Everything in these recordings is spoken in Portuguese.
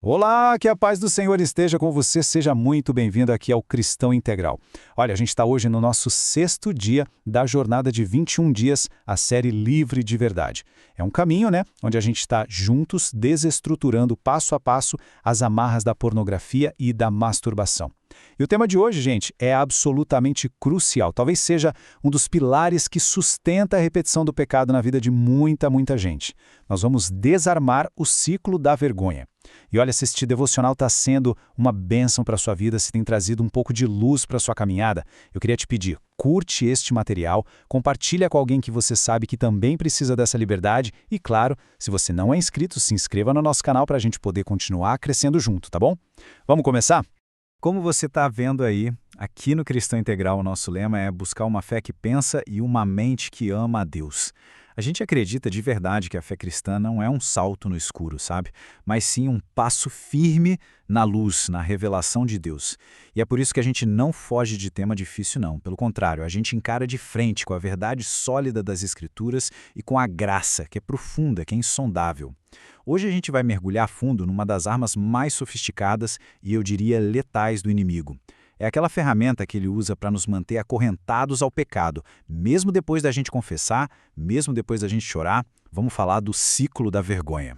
Olá, que a paz do Senhor esteja com você, seja muito bem-vindo aqui ao Cristão Integral. Olha, a gente está hoje no nosso sexto dia da jornada de 21 dias, a série Livre de Verdade. É um caminho, né, onde a gente está juntos desestruturando passo a passo as amarras da pornografia e da masturbação. E o tema de hoje, gente, é absolutamente crucial, talvez seja um dos pilares que sustenta a repetição do pecado na vida de muita gente. Nós vamos desarmar o ciclo da vergonha. E olha, se este devocional está sendo uma bênção para a sua vida, se tem trazido um pouco de luz para a sua caminhada, eu queria te pedir, curte este material, compartilha com alguém que você sabe que também precisa dessa liberdade e, claro, se você não é inscrito, se inscreva no nosso canal para a gente poder continuar crescendo junto, tá bom? Vamos começar? Como você está vendo aí, aqui no Cristão Integral o nosso lema é buscar uma fé que pensa e uma mente que ama a Deus. A gente acredita de verdade que a fé cristã não é um salto no escuro, sabe? Mas sim um passo firme na luz, na revelação de Deus. E é por isso que a gente não foge de tema difícil, não. Pelo contrário, a gente encara de frente com a verdade sólida das Escrituras e com a graça, que é profunda, que é insondável. Hoje a gente vai mergulhar a fundo numa das armas mais sofisticadas e, eu diria, letais do inimigo. É aquela ferramenta que ele usa para nos manter acorrentados ao pecado, mesmo depois da gente confessar, mesmo depois da gente chorar. Vamos falar do ciclo da vergonha.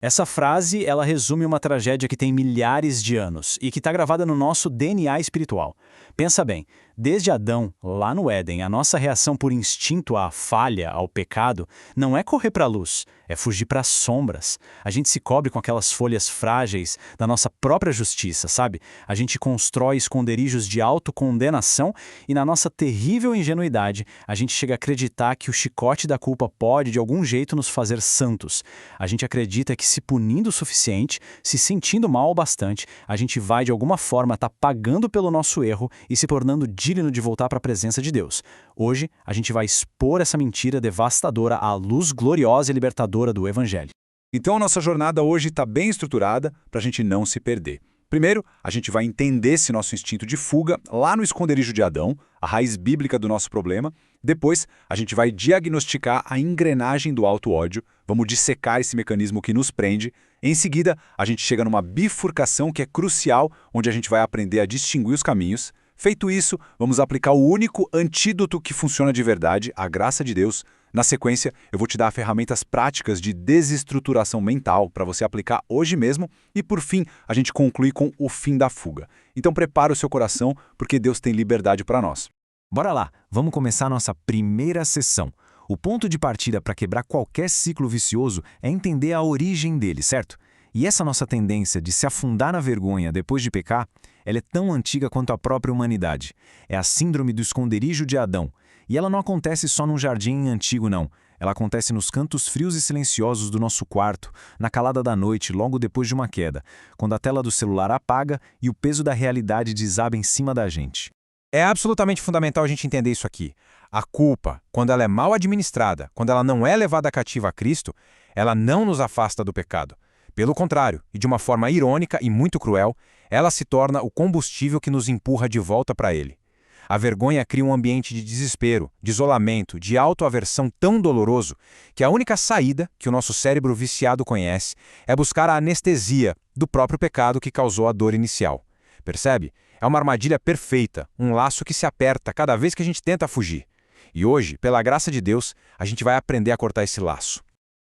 Essa frase, ela resume uma tragédia que tem milhares de anos e que está gravada no nosso DNA espiritual. Pensa bem, desde Adão, lá no Éden, a nossa reação por instinto à falha, ao pecado, não é correr para a luz, é fugir para as sombras. A gente se cobre com aquelas folhas frágeis da nossa própria justiça, sabe? A gente constrói esconderijos de autocondenação e, na nossa terrível ingenuidade, a gente chega a acreditar que o chicote da culpa pode, de algum jeito, nos fazer santos. A gente acredita que, se punindo o suficiente, se sentindo mal o bastante, a gente vai, de alguma forma, estar pagando pelo nosso erro e se tornando digno de voltar para a presença de Deus. Hoje, a gente vai expor essa mentira devastadora à luz gloriosa e libertadora do Evangelho. Então a nossa jornada hoje está bem estruturada para a gente não se perder. Primeiro, a gente vai entender esse nosso instinto de fuga lá no esconderijo de Adão, a raiz bíblica do nosso problema. Depois, a gente vai diagnosticar a engrenagem do auto-ódio, vamos dissecar esse mecanismo que nos prende. Em seguida, a gente chega numa bifurcação que é crucial, onde a gente vai aprender a distinguir os caminhos. Feito isso, vamos aplicar o único antídoto que funciona de verdade, a graça de Deus. Na sequência, eu vou te dar ferramentas práticas de desestruturação mental para você aplicar hoje mesmo e, por fim, a gente conclui com o fim da fuga. Então prepara o seu coração, porque Deus tem liberdade para nós. Bora lá, vamos começar a nossa primeira sessão. O ponto de partida para quebrar qualquer ciclo vicioso é entender a origem dele, certo? E essa nossa tendência de se afundar na vergonha depois de pecar, ela é tão antiga quanto a própria humanidade. É a síndrome do esconderijo de Adão. E ela não acontece só num jardim antigo, não. Ela acontece nos cantos frios e silenciosos do nosso quarto, na calada da noite, logo depois de uma queda, quando a tela do celular apaga e o peso da realidade desaba em cima da gente. É absolutamente fundamental a gente entender isso aqui. A culpa, quando ela é mal administrada, quando ela não é levada cativa a Cristo, ela não nos afasta do pecado. Pelo contrário, e de uma forma irônica e muito cruel, ela se torna o combustível que nos empurra de volta para ele. A vergonha cria um ambiente de desespero, de isolamento, de autoaversão tão doloroso que a única saída que o nosso cérebro viciado conhece é buscar a anestesia do próprio pecado que causou a dor inicial. Percebe? É uma armadilha perfeita, um laço que se aperta cada vez que a gente tenta fugir. E hoje, pela graça de Deus, a gente vai aprender a cortar esse laço.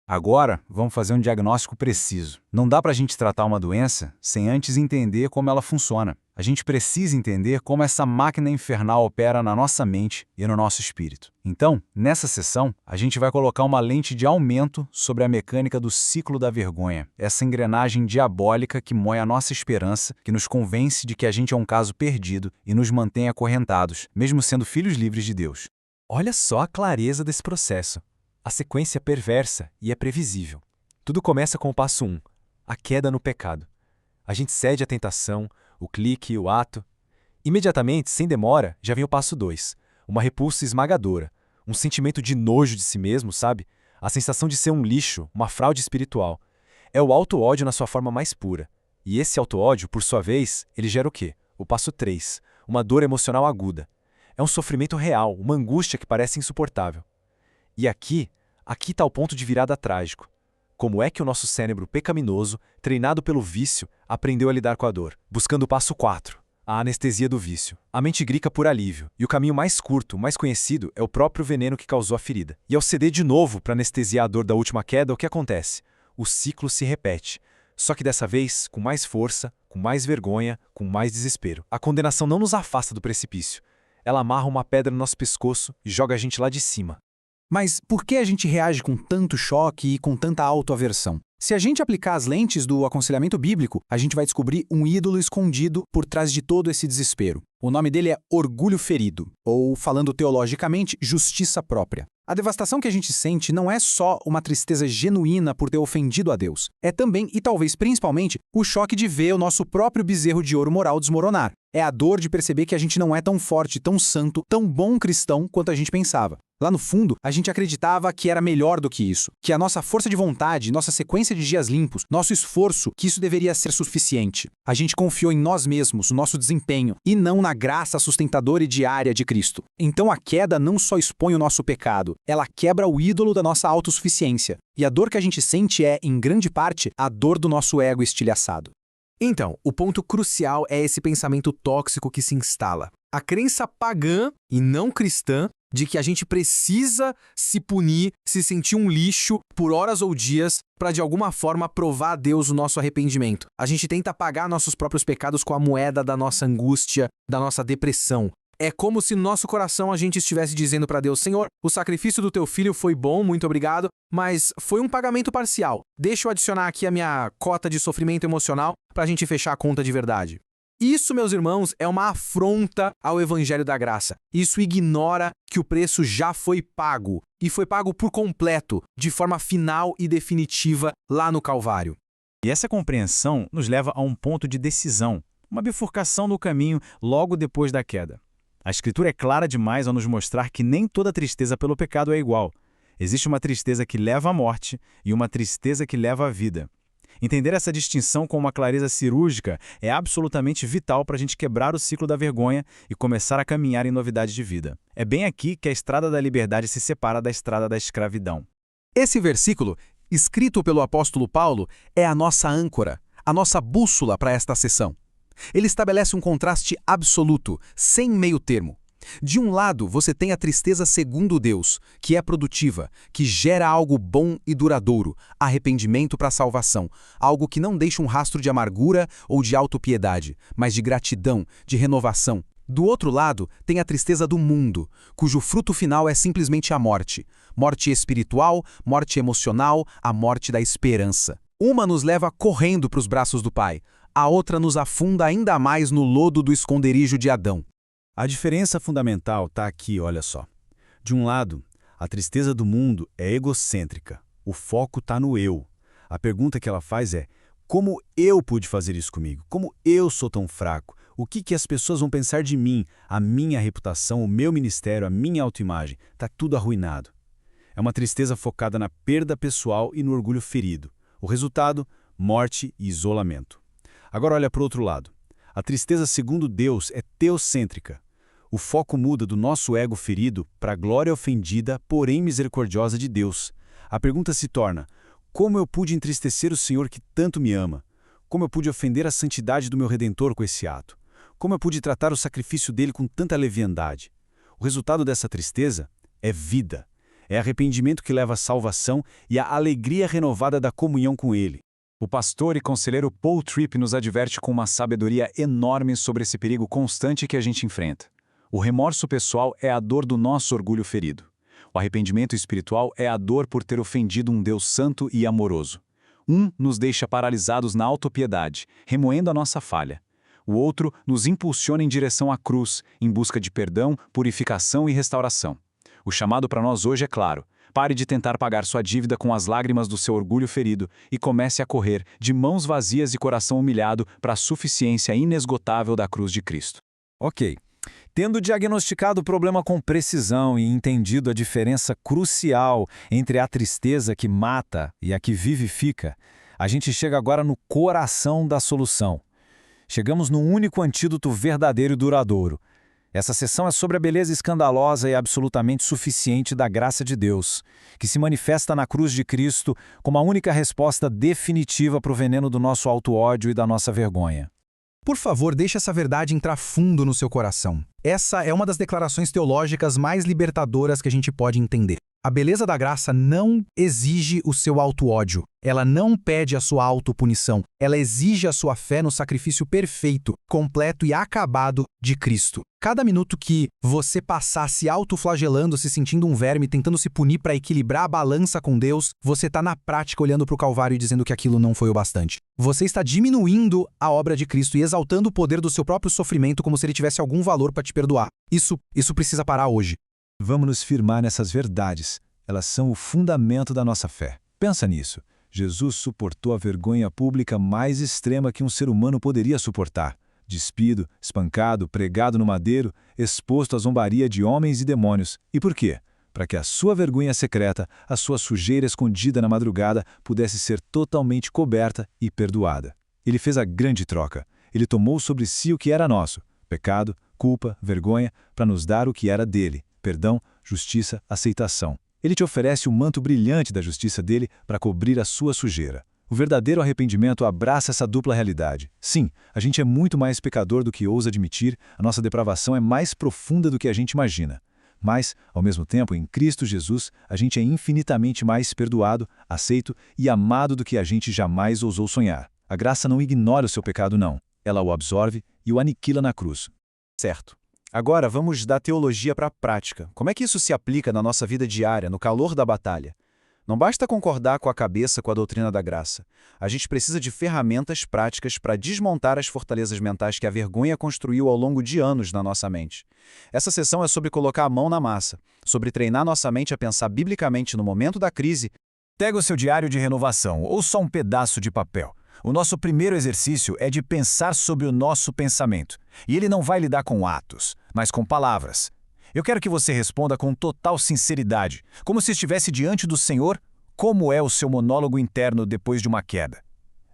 Agora, vamos fazer um diagnóstico preciso. Não dá para a gente tratar uma doença sem antes entender como ela funciona. A gente precisa entender como essa máquina infernal opera na nossa mente e no nosso espírito. Então, nessa sessão, a gente vai colocar uma lente de aumento sobre a mecânica do ciclo da vergonha, essa engrenagem diabólica que moe a nossa esperança, que nos convence de que a gente é um caso perdido e nos mantém acorrentados, mesmo sendo filhos livres de Deus. Olha só a clareza desse processo. A sequência é perversa e é previsível. Tudo começa com o passo 1, a queda no pecado. A gente cede à tentação, o clique, o ato. Imediatamente, sem demora, já vem o passo 2, uma repulsa esmagadora, um sentimento de nojo de si mesmo, sabe? A sensação de ser um lixo, uma fraude espiritual. É o auto-ódio na sua forma mais pura. E esse auto-ódio, por sua vez, ele gera o quê? O passo 3, uma dor emocional aguda. É um sofrimento real, uma angústia que parece insuportável. E aqui está o ponto de virada trágico. Como é que o nosso cérebro pecaminoso, treinado pelo vício, aprendeu a lidar com a dor? Buscando o passo 4, a anestesia do vício. A mente grita por alívio, e o caminho mais curto, mais conhecido, é o próprio veneno que causou a ferida. E ao ceder de novo para anestesiar a dor da última queda, o que acontece? O ciclo se repete. Só que dessa vez, com mais força, com mais vergonha, com mais desespero. A condenação não nos afasta do precipício. Ela amarra uma pedra no nosso pescoço e joga a gente lá de cima. Mas por que a gente reage com tanto choque e com tanta autoaversão? Se a gente aplicar as lentes do aconselhamento bíblico, a gente vai descobrir um ídolo escondido por trás de todo esse desespero. O nome dele é orgulho ferido, ou, falando teologicamente, justiça própria. A devastação que a gente sente não é só uma tristeza genuína por ter ofendido a Deus. É também, e talvez principalmente, o choque de ver o nosso próprio bezerro de ouro moral desmoronar. É a dor de perceber que a gente não é tão forte, tão santo, tão bom cristão quanto a gente pensava. Lá no fundo, a gente acreditava que era melhor do que isso, que a nossa força de vontade, nossa sequência de dias limpos, nosso esforço, que isso deveria ser suficiente. A gente confiou em nós mesmos, no nosso desempenho, e não na graça sustentadora e diária de Cristo. Então a queda não só expõe o nosso pecado, ela quebra o ídolo da nossa autossuficiência. E a dor que a gente sente é, em grande parte, a dor do nosso ego estilhaçado. Então, o ponto crucial é esse pensamento tóxico que se instala. A crença pagã e não cristã de que a gente precisa se punir, se sentir um lixo por horas ou dias para de alguma forma provar a Deus o nosso arrependimento. A gente tenta pagar nossos próprios pecados com a moeda da nossa angústia, da nossa depressão. É como se no nosso coração a gente estivesse dizendo para Deus: Senhor, o sacrifício do teu filho foi bom, muito obrigado, mas foi um pagamento parcial. Deixa eu adicionar aqui a minha cota de sofrimento emocional para a gente fechar a conta de verdade. Isso, meus irmãos, é uma afronta ao Evangelho da Graça. Isso ignora que o preço já foi pago, e foi pago por completo, de forma final e definitiva, lá no Calvário. E essa compreensão nos leva a um ponto de decisão, uma bifurcação no caminho logo depois da queda. A Escritura é clara demais ao nos mostrar que nem toda tristeza pelo pecado é igual. Existe uma tristeza que leva à morte e uma tristeza que leva à vida. Entender essa distinção com uma clareza cirúrgica é absolutamente vital para a gente quebrar o ciclo da vergonha e começar a caminhar em novidade de vida. É bem aqui que a estrada da liberdade se separa da estrada da escravidão. Esse versículo, escrito pelo apóstolo Paulo, é a nossa âncora, a nossa bússola para esta sessão. Ele estabelece um contraste absoluto, sem meio termo. De um lado, você tem a tristeza segundo Deus, que é produtiva, que gera algo bom e duradouro, arrependimento para a salvação, algo que não deixa um rastro de amargura ou de autopiedade, mas de gratidão, de renovação. Do outro lado, tem a tristeza do mundo, cujo fruto final é simplesmente a morte. Morte espiritual, morte emocional, a morte da esperança. Uma nos leva correndo para os braços do Pai, a outra nos afunda ainda mais no lodo do esconderijo de Adão. A diferença fundamental está aqui, olha só. De um lado, a tristeza do mundo é egocêntrica. O foco está no eu. A pergunta que ela faz é: como eu pude fazer isso comigo? Como eu sou tão fraco? O que as pessoas vão pensar de mim? A minha reputação, o meu ministério, a minha autoimagem. Está tudo arruinado. É uma tristeza focada na perda pessoal e no orgulho ferido. O resultado, morte e isolamento. Agora olha para o outro lado. A tristeza segundo Deus é teocêntrica. O foco muda do nosso ego ferido para a glória ofendida, porém misericordiosa de Deus. A pergunta se torna: como eu pude entristecer o Senhor que tanto me ama? Como eu pude ofender a santidade do meu Redentor com esse ato? Como eu pude tratar o sacrifício dele com tanta leviandade? O resultado dessa tristeza é vida. É arrependimento que leva à salvação e à alegria renovada da comunhão com ele. O pastor e conselheiro Paul Tripp nos adverte com uma sabedoria enorme sobre esse perigo constante que a gente enfrenta. O remorso pessoal é a dor do nosso orgulho ferido. O arrependimento espiritual é a dor por ter ofendido um Deus santo e amoroso. Um nos deixa paralisados na autopiedade, remoendo a nossa falha. O outro nos impulsiona em direção à cruz, em busca de perdão, purificação e restauração. O chamado para nós hoje é claro: pare de tentar pagar sua dívida com as lágrimas do seu orgulho ferido e comece a correr, de mãos vazias e coração humilhado, para a suficiência inesgotável da cruz de Cristo. Ok. Tendo diagnosticado o problema com precisão e entendido a diferença crucial entre a tristeza que mata e a que vivifica, a gente chega agora no coração da solução. Chegamos num único antídoto verdadeiro e duradouro. Essa sessão é sobre a beleza escandalosa e absolutamente suficiente da graça de Deus, que se manifesta na cruz de Cristo como a única resposta definitiva para o veneno do nosso auto-ódio e da nossa vergonha. Por favor, deixe essa verdade entrar fundo no seu coração. Essa é uma das declarações teológicas mais libertadoras que a gente pode entender. A beleza da graça não exige o seu auto-ódio. Ela não pede a sua autopunição. Ela exige a sua fé no sacrifício perfeito, completo e acabado de Cristo. Cada minuto que você passar se autoflagelando, se sentindo um verme, tentando se punir para equilibrar a balança com Deus, você está na prática olhando para o Calvário e dizendo que aquilo não foi o bastante. Você está diminuindo a obra de Cristo e exaltando o poder do seu próprio sofrimento como se ele tivesse algum valor para te perdoar. Isso precisa parar hoje. Vamos nos firmar nessas verdades. Elas são o fundamento da nossa fé. Pensa nisso. Jesus suportou a vergonha pública mais extrema que um ser humano poderia suportar. Despido, espancado, pregado no madeiro, exposto à zombaria de homens e demônios. E por quê? Para que a sua vergonha secreta, a sua sujeira escondida na madrugada, pudesse ser totalmente coberta e perdoada. Ele fez a grande troca. Ele tomou sobre si o que era nosso: pecado, culpa, vergonha, para nos dar o que era dele: perdão, justiça, aceitação. Ele te oferece o manto brilhante da justiça dele para cobrir a sua sujeira. O verdadeiro arrependimento abraça essa dupla realidade. Sim, a gente é muito mais pecador do que ousa admitir, a nossa depravação é mais profunda do que a gente imagina. Mas, ao mesmo tempo, em Cristo Jesus, a gente é infinitamente mais perdoado, aceito e amado do que a gente jamais ousou sonhar. A graça não ignora o seu pecado, não. Ela o absorve e o aniquila na cruz. Certo. Agora vamos da teologia para a prática. Como é que isso se aplica na nossa vida diária, no calor da batalha? Não basta concordar com a cabeça com a doutrina da graça. A gente precisa de ferramentas práticas para desmontar as fortalezas mentais que a vergonha construiu ao longo de anos na nossa mente. Essa sessão é sobre colocar a mão na massa, sobre treinar nossa mente a pensar biblicamente no momento da crise. Pega o seu diário de renovação ou só um pedaço de papel. O nosso primeiro exercício é de pensar sobre o nosso pensamento. E ele não vai lidar com atos, mas com palavras. Eu quero que você responda com total sinceridade, como se estivesse diante do Senhor, como é o seu monólogo interno depois de uma queda.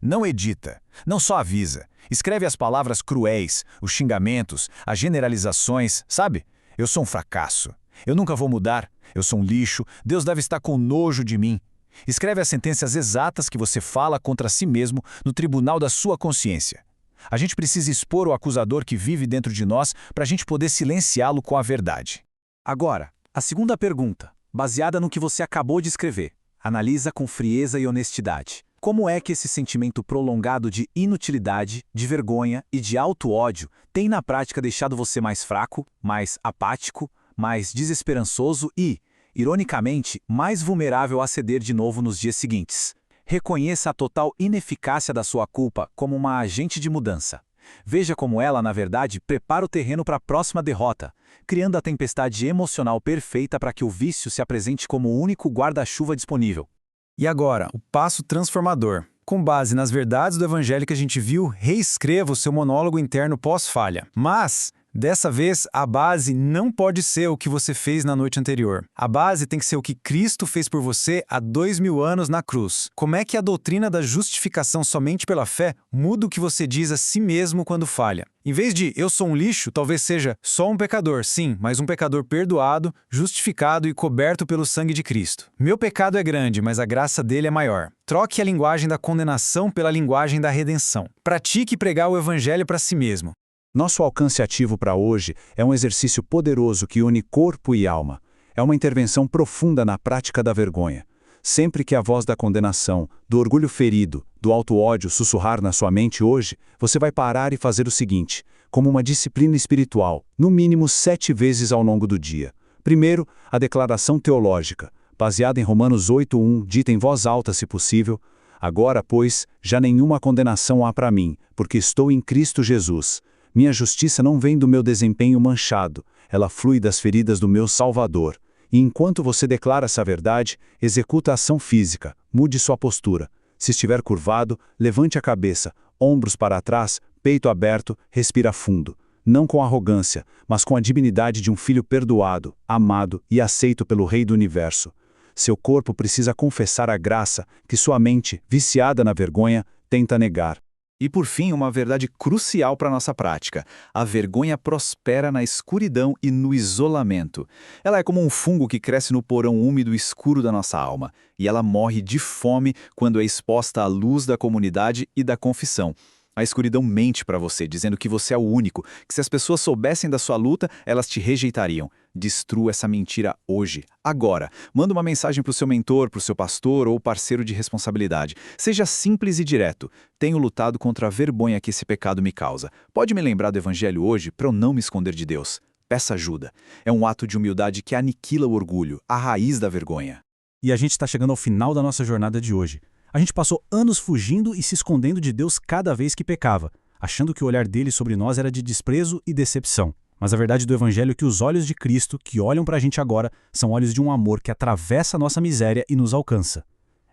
Não edita, não só avisa. Escreve as palavras cruéis, os xingamentos, as generalizações, sabe? Eu sou um fracasso. Eu nunca vou mudar. Eu sou um lixo. Deus deve estar com nojo de mim. Escreve as sentenças exatas que você fala contra si mesmo no tribunal da sua consciência. A gente precisa expor o acusador que vive dentro de nós para a gente poder silenciá-lo com a verdade. Agora, a segunda pergunta, baseada no que você acabou de escrever. Analisa com frieza e honestidade. Como é que esse sentimento prolongado de inutilidade, de vergonha e de auto-ódio tem na prática deixado você mais fraco, mais apático, mais desesperançoso e, ironicamente, mais vulnerável a ceder de novo nos dias seguintes? Reconheça a total ineficácia da sua culpa como uma agente de mudança. Veja como ela, na verdade, prepara o terreno para a próxima derrota, criando a tempestade emocional perfeita para que o vício se apresente como o único guarda-chuva disponível. E agora, o passo transformador. Com base nas verdades do Evangelho que a gente viu, reescreva o seu monólogo interno pós-falha. Mas, dessa vez, a base não pode ser o que você fez na noite anterior. A base tem que ser o que Cristo fez por você há 2000 anos na cruz. Como é que a doutrina da justificação somente pela fé muda o que você diz a si mesmo quando falha? Em vez de eu sou um lixo, talvez seja só um pecador, sim, mas um pecador perdoado, justificado e coberto pelo sangue de Cristo. Meu pecado é grande, mas a graça dele é maior. Troque a linguagem da condenação pela linguagem da redenção. Pratique pregar o Evangelho para si mesmo. Nosso alcance ativo para hoje é um exercício poderoso que une corpo e alma. É uma intervenção profunda na prática da vergonha. Sempre que a voz da condenação, do orgulho ferido, do auto-ódio sussurrar na sua mente hoje, você vai parar e fazer o seguinte, como uma disciplina espiritual, no mínimo 7 vezes ao longo do dia. Primeiro, a declaração teológica, baseada em Romanos 8:1, dita em voz alta se possível: agora, pois, já nenhuma condenação há para mim, porque estou em Cristo Jesus. Minha justiça não vem do meu desempenho manchado, ela flui das feridas do meu Salvador. E enquanto você declara essa verdade, executa a ação física, mude sua postura. Se estiver curvado, levante a cabeça, ombros para trás, peito aberto, respira fundo. Não com arrogância, mas com a dignidade de um filho perdoado, amado e aceito pelo Rei do Universo. Seu corpo precisa confessar a graça que sua mente, viciada na vergonha, tenta negar. E por fim, uma verdade crucial para a nossa prática. A vergonha prospera na escuridão e no isolamento. Ela é como um fungo que cresce no porão úmido e escuro da nossa alma, e ela morre de fome quando é exposta à luz da comunidade e da confissão. A escuridão mente para você, dizendo que você é o único, que se as pessoas soubessem da sua luta, elas te rejeitariam. Destrua essa mentira hoje, agora. Manda uma mensagem para o seu mentor, para o seu pastor ou parceiro de responsabilidade. Seja simples e direto. Tenho lutado contra a vergonha que esse pecado me causa. Pode me lembrar do evangelho hoje para eu não me esconder de Deus? Peça ajuda. É um ato de humildade que aniquila o orgulho, a raiz da vergonha. E a gente está chegando ao final da nossa jornada de hoje. A gente passou anos fugindo e se escondendo de Deus cada vez que pecava, achando que o olhar dele sobre nós era de desprezo e decepção. Mas a verdade do Evangelho é que os olhos de Cristo, que olham para a gente agora, são olhos de um amor que atravessa a nossa miséria e nos alcança.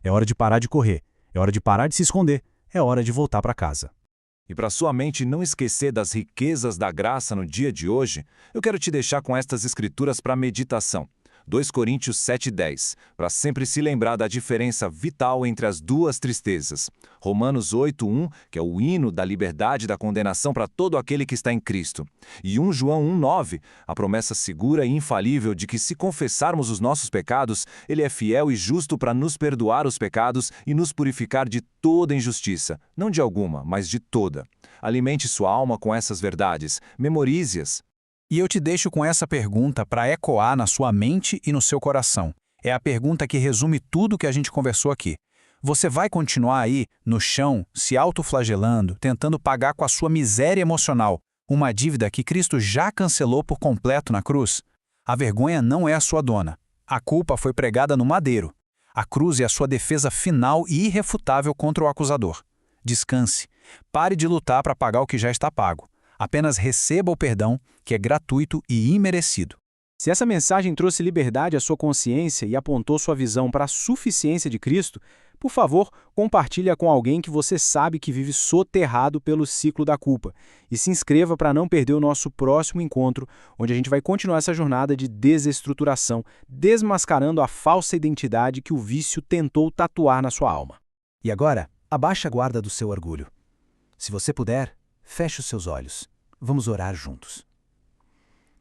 É hora de parar de correr, é hora de parar de se esconder, é hora de voltar para casa. E para sua mente não esquecer das riquezas da graça no dia de hoje, eu quero te deixar com estas escrituras para meditação. 2 Coríntios 7:10, para sempre se lembrar da diferença vital entre as duas tristezas. Romanos 8:1, que é o hino da liberdade e da condenação para todo aquele que está em Cristo. E 1 João 1:9, a promessa segura e infalível de que se confessarmos os nossos pecados, Ele é fiel e justo para nos perdoar os pecados e nos purificar de toda injustiça, não de alguma, mas de toda. Alimente sua alma com essas verdades, memorize-as. E eu te deixo com essa pergunta para ecoar na sua mente e no seu coração. É a pergunta que resume tudo que a gente conversou aqui. Você vai continuar aí, no chão, se autoflagelando, tentando pagar com a sua miséria emocional, uma dívida que Cristo já cancelou por completo na cruz? A vergonha não é a sua dona. A culpa foi pregada no madeiro. A cruz é a sua defesa final e irrefutável contra o acusador. Descanse. Pare de lutar para pagar o que já está pago. Apenas receba o perdão, que é gratuito e imerecido. Se essa mensagem trouxe liberdade à sua consciência e apontou sua visão para a suficiência de Cristo, por favor, compartilhe-a com alguém que você sabe que vive soterrado pelo ciclo da culpa. E se inscreva para não perder o nosso próximo encontro, onde a gente vai continuar essa jornada de desestruturação, desmascarando a falsa identidade que o vício tentou tatuar na sua alma. E agora, abaixe a guarda do seu orgulho. Se você puder, feche os seus olhos. Vamos orar juntos.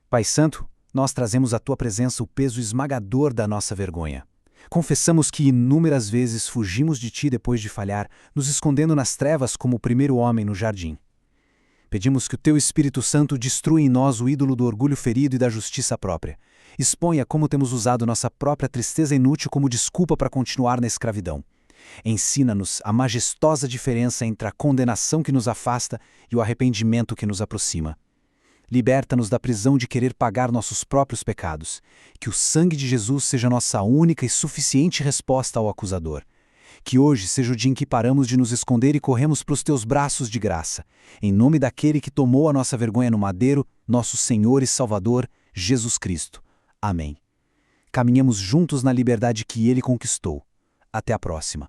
Pai Santo, nós trazemos à Tua presença o peso esmagador da nossa vergonha. Confessamos que inúmeras vezes fugimos de Ti depois de falhar, nos escondendo nas trevas como o primeiro homem no jardim. Pedimos que o Teu Espírito Santo destrua em nós o ídolo do orgulho ferido e da justiça própria. Exponha como temos usado nossa própria tristeza inútil como desculpa para continuar na escravidão. Ensina-nos a majestosa diferença entre a condenação que nos afasta e o arrependimento que nos aproxima. Liberta-nos da prisão de querer pagar nossos próprios pecados. Que o sangue de Jesus seja nossa única e suficiente resposta ao acusador. Que hoje seja o dia em que paramos de nos esconder e corremos para os teus braços de graça. Em nome daquele que tomou a nossa vergonha no madeiro, nosso Senhor e Salvador, Jesus Cristo. Amém. Caminhamos juntos na liberdade que Ele conquistou. Até a próxima.